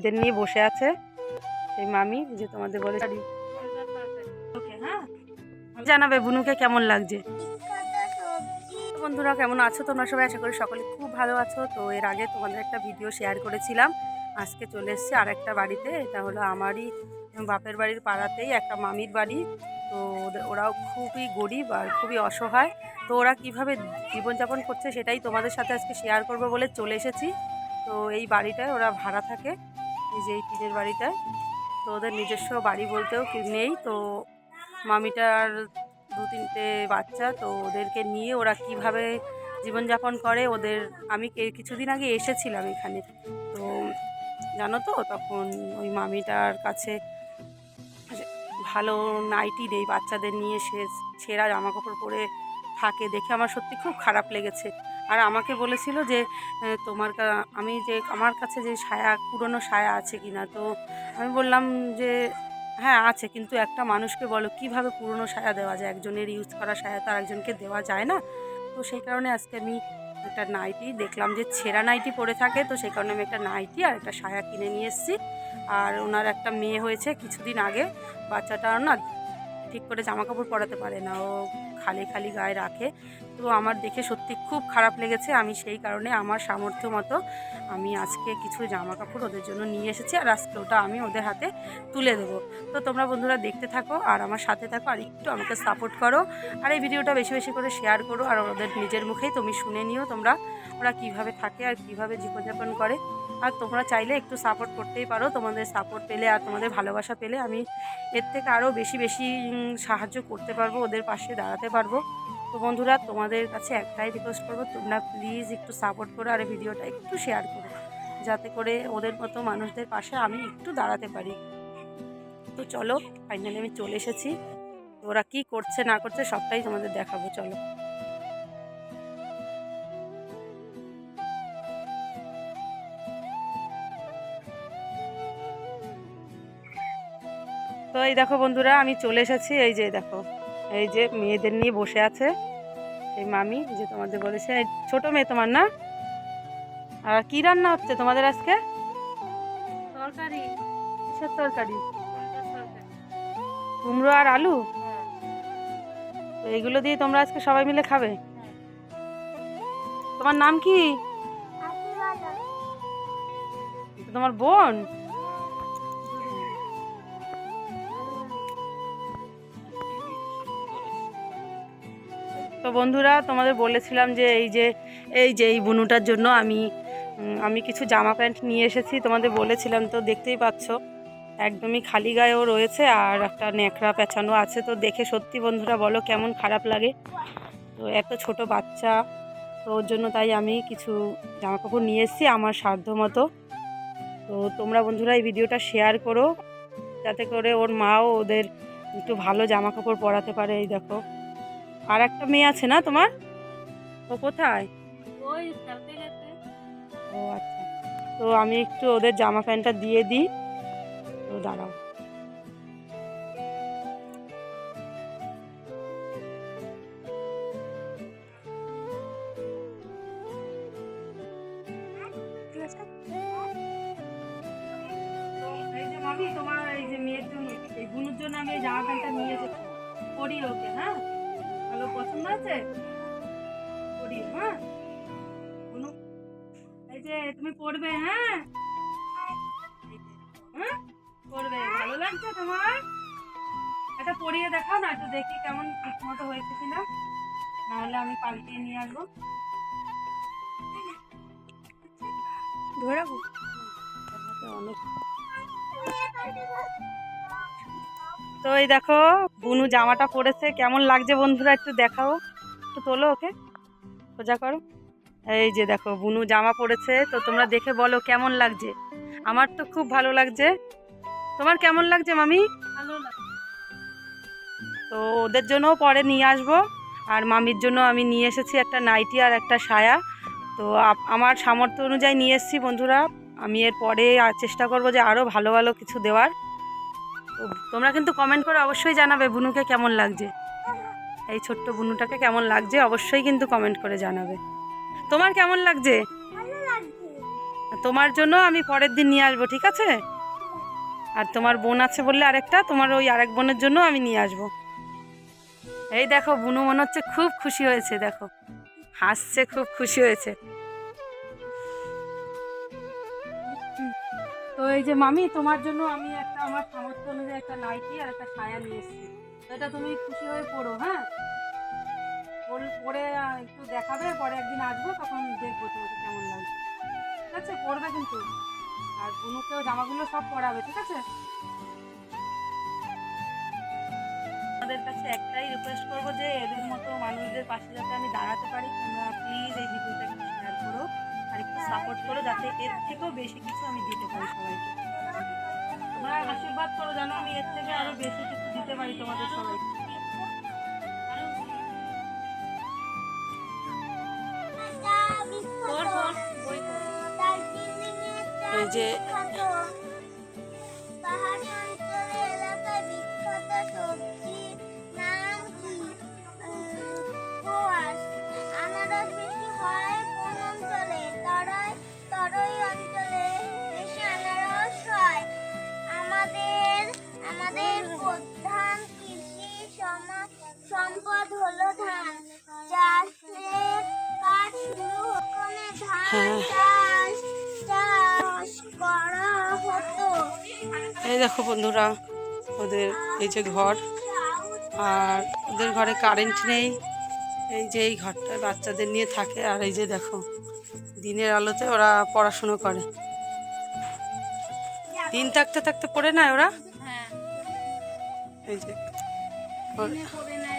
মেয়েদের নিয়ে বসে আছে সেই মামি, যে তোমাদের বলে জানাবে বুনুকে কেমন লাগছে। বন্ধুরা কেমন আছো তোমরা সবাই? আশা করি সকলে খুব ভালো আছো। তো এর আগে তোমাদের একটা ভিডিও শেয়ার করেছিলাম, আজকে চলে এসেছি আর একটা বাড়িতে। এটা হলো আমারই বাপের বাড়ির পাড়াতেই একটা মামির বাড়ি। তো ওরাও খুবই গরিব আর খুবই অসহায়। তো ওরা কীভাবে জীবনযাপন করছে সেটাই তোমাদের সাথে আজকে শেয়ার করবো বলে চলে এসেছি। তো এই বাড়িটায় ওরা ভাড়া থাকে, এই যে এই টিনের বাড়িটায়। তো ওদের নিজস্ব বাড়ি বলতেও নেই। তো মামিটার 2-3টে বাচ্চা, তো ওদেরকে নিয়ে ওরা কিভাবে জীবনযাপন করে ওদের, আমি কিছুদিন আগে এসেছিলাম এখানে। তো জানো তো, তখন ওই মামিটার কাছে ভালো নাইটি নেই, বাচ্চাদের নিয়ে সে ছেঁড়া জামাকাপড় পরে থাকে দেখে আমার সত্যি খুব খারাপ লেগেছে। আর আমাকে বলেছিল যে আমি যে আমার কাছে যে সায়া, পুরনো সায়া আছে কিনা। তো আমি বললাম যে হ্যাঁ আছে, কিন্তু একটা মানুষকে বলো কিভাবে পুরনো সায়া দেওয়া যায়, একজনের ইউজ করা সায়া তো আরেকজনকে দেওয়া যায় না। তো সেই কারণে আজকে আমি একটা নাইটি দেখলাম যে ছেঁড়া নাইটি পরে থাকে, তো সেই কারণে আমি একটা নাইটি আর একটা সায়া কিনে নিয়ে এসেছি। আর ওনার একটা মেয়ে হয়েছে কিছুদিন আগে, বাচ্চাটার না ঠিক করে জামাকাপড় পরাতে পারে না, ও খালি খালি গায়ে রাখে। তো আমার দেখে সত্যি খুব খারাপ লেগেছে। আমি সেই কারণে আমার সামর্থ্য মতো আমি আজকে কিছু জামাকাপড় ওদের জন্য নিয়ে এসেছি, আর আজকে ওটা আমি ওদের হাতে তুলে দেবো। তো তোমরা বন্ধুরা দেখতে থাকো আর আমার সাথে থাকো, আর একটু আমাকে সাপোর্ট করো, আর এই ভিডিওটা বেশি বেশি করে শেয়ার করো। আর ওদের নিজের মুখেই তুমি শুনে নিও তোমরা ওরা কিভাবে থাকে আর কিভাবে জীবনযাপন করে। আর তোমরা চাইলে একটু সাপোর্ট করতেই পারো। তোমাদের সাপোর্ট পেলে আর তোমাদের ভালোবাসা পেলে আমি এর থেকে আরও বেশি বেশি সাহায্য করতে পারবো, ওদের পাশে দাঁড়াতে পারবো। তো বন্ধুরা তোমাদের কাছে একটাই রিকোয়েস্ট করবো, তোমরা প্লিজ একটু সাপোর্ট করো আর ভিডিওটা একটু শেয়ার করো, যাতে করে ওদের মতো মানুষদের পাশে আমি একটু দাঁড়াতে পারি। তো চলো, ফাইনালি আমি চলে এসেছি। ওরা কি করছে না করছে সবটাই তোমাদের দেখাবো, চলো। তো এই দেখো বন্ধুরা, আমি চলে এসেছি। এই যে দেখো, এই যে মেয়েদের নিয়ে বসে আছে এই মামি, যে তোমাদের বলেছে ছোট মেয়ে তোমার না। আর কি রান্না হচ্ছে তোমাদের আজকে? তরকারি। কিসের তরকারি? কুমড়ো আর আলু। তো এইগুলো দিয়ে তোমরা আজকে সবাই মিলে খাবে? তোমার নাম কি? তোমার বোন? তো বন্ধুরা তোমাদের বলেছিলাম যে এই বুনুটার জন্য আমি কিছু জামা প্যান্ট নিয়ে এসেছি, তোমাদের বলেছিলাম। তো দেখতেই পাচ্ছ একদমই খালি গায়েও রয়েছে আর একটা ন্যাকড়া পেঁচানো আছে। তো দেখে সত্যি বন্ধুরা বলো কেমন খারাপ লাগে। তো এত ছোট বাচ্চা, তো ওর জন্য তাই আমি কিছু জামা কাপড় নিয়ে এসেছি আমার সাধ্য মতো। তো তোমরা বন্ধুরা এই ভিডিওটা শেয়ার করো, যাতে করে ওর মাও ওদের একটু ভালো জামা কাপড় পরাতে পারে। এই দেখো, আর একটা মেয়ে আছে না তোমার? ও কোথায়? ওই খেলতে গেছে। ও আচ্ছা। তো আমি একটু ওদের জামা প্যান্টটা দিয়ে দিই। তো দাঁড়াও। এই যে মামি, তোমার এই যে মেয়ের জন্য, এই বুনুর জন্য আমি এই জামা প্যান্টটা নিয়ে এসেছি, পরি ওকে। হ্যাঁ, ভালো পছন্দ আছে? পরি, হ্যাঁ বুনু, এই যে তুমি পড়বে। হ্যাঁ, হ্যাঁ পড়বে। ভালো লাগছে তোমার? এটা পরিয়ে দেখাও না, একটু দেখি কেমন ঠিক মতো হয়েছে কিনা, নাহলে আমি পাল্টিয়ে নিয়ে আসবো। ধরাবো অনেক। তো এই দেখো বুনু জামাটা পরেছে, কেমন লাগছে বন্ধুরা একটু দেখাও, একটু তোলো ওকে, সোজা করো। এই যে দেখো বুনু জামা পরেছে, তো তোমরা দেখে বলো কেমন লাগছে। আমার তো খুব ভালো লাগছে, তোমার কেমন লাগছে মামি? ভালো লাগে। তো ওদের জন্যও পরে নিয়ে আসবো। আর মামির জন্য আমি নিয়ে এসেছি একটা নাইটি আর একটা সায়া। তো আমার সামর্থ্য অনুযায়ী নিয়ে এসেছি বন্ধুরা। আমি এর পরে চেষ্টা করবো যে আরও ভালো ভালো কিছু দেওয়ার। তো তোমরা কিন্তু কমেন্ট করে অবশ্যই জানাবে বুনুকে কেমন লাগছে, এই ছোট্ট বুনুটাকে কেমন লাগছে অবশ্যই কিন্তু কমেন্ট করে জানাবে। তোমার কেমন লাগছে? তোমার জন্য আমি পরের দিন নিয়ে আসবো, ঠিক আছে? আর তোমার বোন আছে বললে আরেকটা, তোমার ওই আরেক বোনের জন্য আমি নিয়ে আসবো। এই দেখো বুনু মনে হচ্ছে খুব খুশি হয়েছে, দেখো হাসছে, খুব খুশি হয়েছে। তো এই যে মামি, তোমার জন্য আমি একটা আমার সামর্থ্য অনুযায়ী একটা নাইটি আর একটা সায়া নিয়ে এসেছি। তো এটা তুমি খুশি হয়ে পড়ো, হ্যাঁ? পরে একটু দেখাবে, পরে একদিন আসবো, তখন দেখবো তোমাকে কেমন লাগছে, ঠিক আছে? পরবে কিন্তু, আর বুনুকেও জামাগুলো সব পরাবে, ঠিক আছে? আমাদের কাছে একটাই রিকোয়েস্ট করবো যে এদের মতো মানুষদের পাশে যাতে আমি দাঁড়াতে পারি, তোমরা প্লিজ এই ভিডিওটা একটু শেয়ার করো আর একটু সাপোর্ট করো, যাতে এর থেকেও বেশি কিছু আমি দিতে পারি সবাইকে। তোমরা আশীর্বাদ করো যেন আমি এর থেকে আরো বেশি কিছু দিতে পারি তোমাদের সবাইকে। এই যে পাহাড়ি অঞ্চলে এলাকায় বিখ্যাত সবজির নাম কি? কোয়াশ। আনারস বেশি হয় কোন অঞ্চলে? তরাই অঞ্চলে বেশি আনারস হয়। আমাদের আমাদের প্রধান কৃষি সম্পদ হলো ধান। চাষের কাজ শুরু হলে ধান চাষ করা হতো। এই দেখো বন্ধুরা, ওদের এই যে ঘর, আর ওদের ঘরে কারেন্ট নেই। এই যে এই ঘরটায় বাচ্চাদের নিয়ে থাকে, আর এই যে দেখো দিনের আলোতে ওরা পড়াশুনো করে। দিন থাকতে থাকতে পড়ে নেয় ওরা। হ্যাঁ, এই যে দিনে পড়ে নেয়,